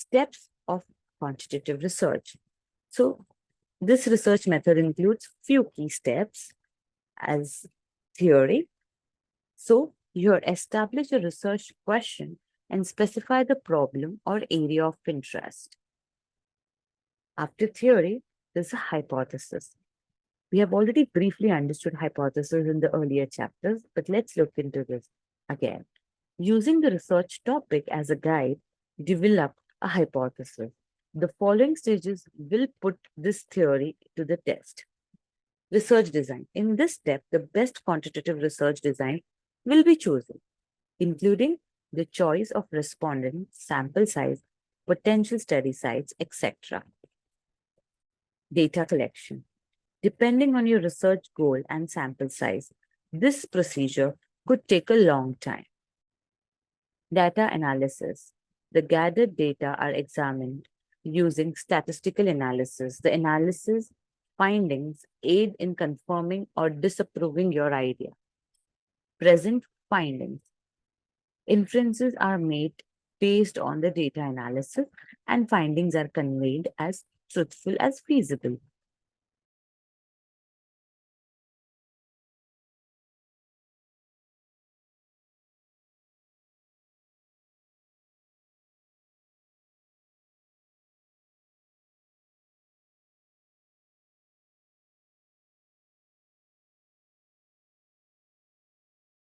Steps of quantitative research. So, this research method includes few key steps as theory. So, you establish a research question and specify the problem or area of interest. After theory, there's a hypothesis. We have already briefly understood hypothesis in the earlier chapters, but let's look into this again. Using the research topic as a guide, develop a hypothesis. The following stages will put this theory to the test. Research design. In this step, the best quantitative research design will be chosen, including the choice of respondent, sample size, potential study sites, etc. Data collection. Depending on your research goal and sample size, this procedure could take a long time. Data analysis. The gathered data are examined using statistical analysis. The analysis findings aid in confirming or disapproving your idea. Present findings. Inferences are made based on the data analysis and findings are conveyed as truthful as feasible.